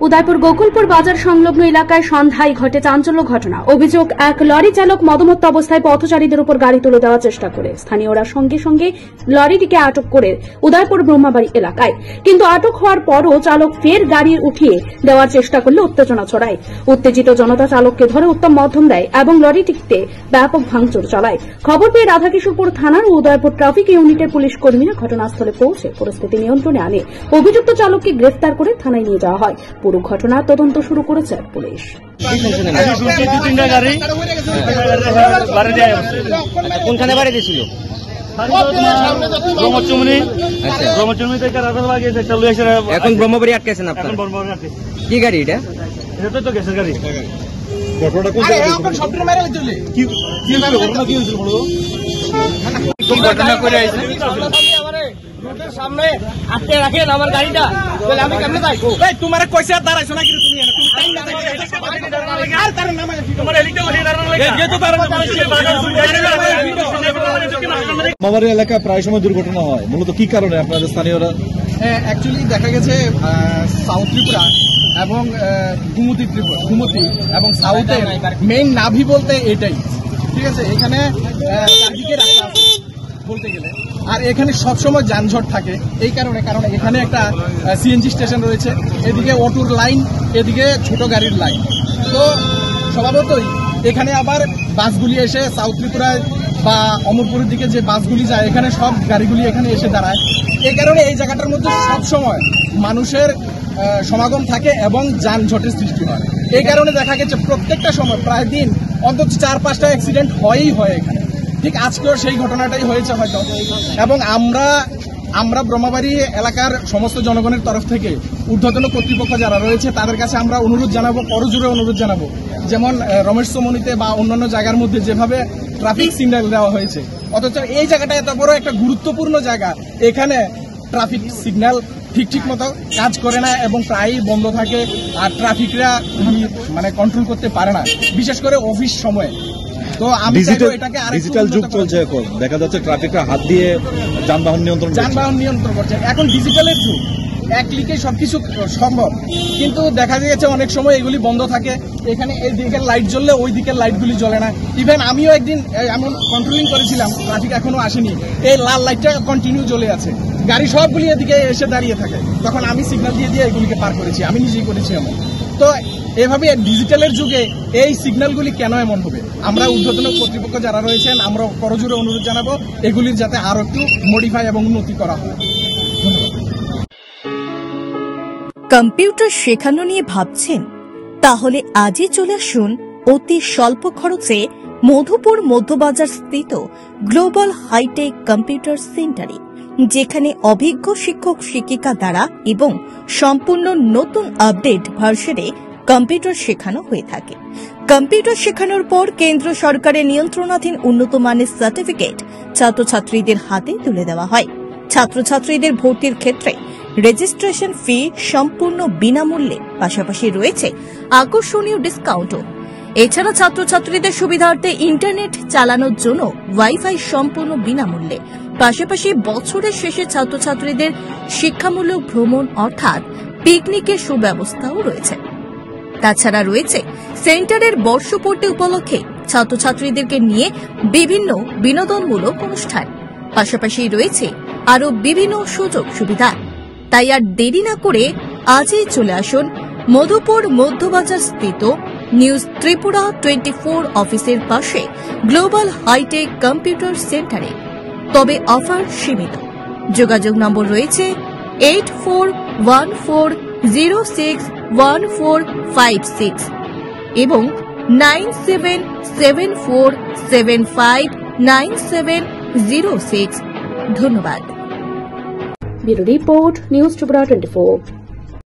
উদয়পুর গোকুলপুর বাজার সংলগ্ন এলাকায় সন্ধ্যায় ঘটে চাঞ্চল্য ঘটনা। অভিযোগ, এক লরি চালক মদমত্ত অবস্থায় পথচারীদের উপর গাড়ি তুলে দেওয়ার চেষ্টা করে। স্থানীয়রা সঙ্গে সঙ্গে লরিটিকে আটক করে উদয়পুর ব্রহ্মাবাড়ি এলাকায়, কিন্তু আটক হওয়ার পরও চালক ফের গাড়ি উঠিয়ে দেওয়ার চেষ্টা করলে উত্তেজনা ছড়ায়। উত্তেজিত জনতা চালককে ধরে উত্তম মধ্যম দেয় এবং লরিটিতে ব্যাপক ভাঙচুর চালায়। খবর পেয়ে রাধাকিশোরপুর থানার ও উদয়পুর ট্রাফিক ইউনিটের পুলিশ কর্মীরা ঘটনাস্থলে পৌঁছে পরিস্থিতি নিয়ন্ত্রণে আনে। অভিযুক্ত চালককে গ্রেফতার করে থানায় নিয়ে যাওয়া হয়। পুরো ঘটনার তদন্ত শুরু করেছে পুলিশ। কোনখানে বাড়ি দিয়েছিল? এখন ব্রহ্মবাড়ি আটকেছেন আপনার? কি গাড়ি এটা? এটা তো গ্যাসের গাড়ি। ঘটনা করে রোডের সামনে আটকে রাখেন আমার গাড়িটা, তাহলে আমি কেমনে যাই? তোমার কইছে দাঁড়াইছো না কিন্তু তুমি ব্রহ্মাবাড়ি এলাকায় প্রায় সময় দুর্ঘটনা হয়, মূলত কি কারণে আপনাদের স্থানীয়রা? অ্যাকচুয়ালি দেখা গেছে সাউথ ত্রিপুরা এবং গুমতি এবং সাউথের মেইন নাভি বলতে এটাই, ঠিক আছে। এখানে চারদিকে রাস্তা আছে বলতে গেলে, আর এখানে সবসময় যানজট থাকে। এই কারণে এখানে একটা সিএনজি স্টেশন রয়েছে, এদিকে অটোর লাইন, এদিকে ছোট গাড়ির লাইন। তো স্বভাবতই এখানে আবার বাসগুলি এসে সাউথ ত্রিপুরায় বা অমরপুরের দিকে যে বাসগুলি যায়, এখানে সব গাড়িগুলি এখানে এসে দাঁড়ায়। এই কারণে এই জায়গাটার মধ্যে সবসময় মানুষের সমাগম থাকে এবং যানজটের সৃষ্টি হয়। এই কারণে দেখা গেছে প্রত্যেকটা সময় প্রায় দিন অন্তত 4-5টা অ্যাক্সিডেন্ট হয়ই হয় এখানে। ঠিক আজকেও সেই ঘটনাটাই হয়েছে হয়তো। এবং আমরা ব্রহ্মাবাড়ি এলাকার সমস্ত জনগণের তরফ থেকে ঊর্ধ্বতন কর্তৃপক্ষ যারা রয়েছে তাদের কাছে আমরা অনুরোধ জানাবো, করজোরে অনুরোধ জানাবো, যেমন রমেশ চমনিতে বা অন্যান্য জায়গার মধ্যে যেভাবে ট্রাফিক সিগন্যাল দেওয়া হয়েছে, অথচ এই জায়গাটা এত বড় একটা গুরুত্বপূর্ণ জায়গা, এখানে ট্রাফিক সিগন্যাল ঠিক মতো কাজ করে না এবং প্রায়ই বন্ধ থাকে। আর ট্রাফিকরা মানে কন্ট্রোল করতে পারে না, বিশেষ করে অফিস সময়ে। তো আমি ডিজিটাল যুগ চলছে, এখন দেখা যাচ্ছে ট্রাফিকরা হাত দিয়ে যানবাহন নিয়ন্ত্রণ করছে। এখন ডিজিটালের যুগ, এক ক্লিকে সবকিছু সম্ভব, কিন্তু দেখা গেছে অনেক সময় এগুলি বন্ধ থাকে। এখানে এই দিকের লাইট জ্বললে ওই দিকের লাইটগুলি জ্বলে না। ইভেন আমিও একদিন এমন কন্ট্রোলিং করেছিলাম, ট্রাফিক এখনো আসেনি, এই লাল লাইটটা কন্টিনিউ জ্বলে আছে, গাড়ি সবগুলি এদিকে এসে দাঁড়িয়ে থাকে, তখন আমি সিগন্যাল দিয়ে এগুলিকে পার করেছি, আমি নিজেই করেছি এমন। তো এভাবে ডিজিটালের যুগে এই সিগন্যালগুলি কেন এমন হবে? আমরা ঊর্ধ্বতন কর্তৃপক্ষ যারা রয়েছেন আমরা করজোরে অনুরোধ জানাবো এগুলির যাতে আরো একটু মডিফাই এবং উন্নতি করা হয়। কম্পিউটার শেখানো নিয়ে ভাবছেন? তাহলে আজই চলে আসুন অতি স্বল্প খরচে মধুপুর মধ্যবাজার স্থিত গ্লোবাল হাইটেক কম্পিউটার সেন্টারে, যেখানে অভিজ্ঞ শিক্ষক শিক্ষিকা দ্বারা এবং সম্পূর্ণ নতুন আপডেট ভার্সনে কম্পিউটার শেখানো হয়ে থাকে। কম্পিউটার শেখানোর পর কেন্দ্র সরকারের নিয়ন্ত্রণাধীন উন্নত মানের সার্টিফিকেট ছাত্রছাত্রীদের হাতে তুলে দেওয়া হয়। ছাত্রছাত্রীদের ভর্তির ক্ষেত্রে রেজিস্ট্রেশন ফি সম্পূর্ণ বিনামূল্যে, পাশাপাশি রয়েছে আকর্ষণীয় ডিসকাউন্টও। এছাড়া ছাত্রছাত্রীদের সুবিধার্থে ইন্টারনেট চালানোর জন্য ওয়াইফাই সম্পূর্ণ বিনামূল্যে, পাশাপাশি বছরের শেষে ছাত্রছাত্রীদের শিক্ষামূলক ভ্রমণ অর্থাৎ পিকনিকের সুব্যবস্থাও রয়েছে। তাছাড়া রয়েছে সেন্টারের বর্ষপূর্তি উপলক্ষে ছাত্রছাত্রীদেরকে নিয়ে বিভিন্ন বিনোদনমূলক অনুষ্ঠান, পাশাপাশি রয়েছে আরো বিভিন্ন সুযোগ সুবিধা। তাই আর দেরি না করে আজই চলে আসুন মধুপুর মধ্যবাজার স্থিত নিউজ ত্রিপুরা 24 অফিসের পাশে গ্লোবাল হাইটেক কম্পিউটার সেন্টারে। তবে অফার সীমিত। যোগাযোগ নম্বর রয়েছে 8414061456 এবং 9774759706। Bureau report, news Tripura 24।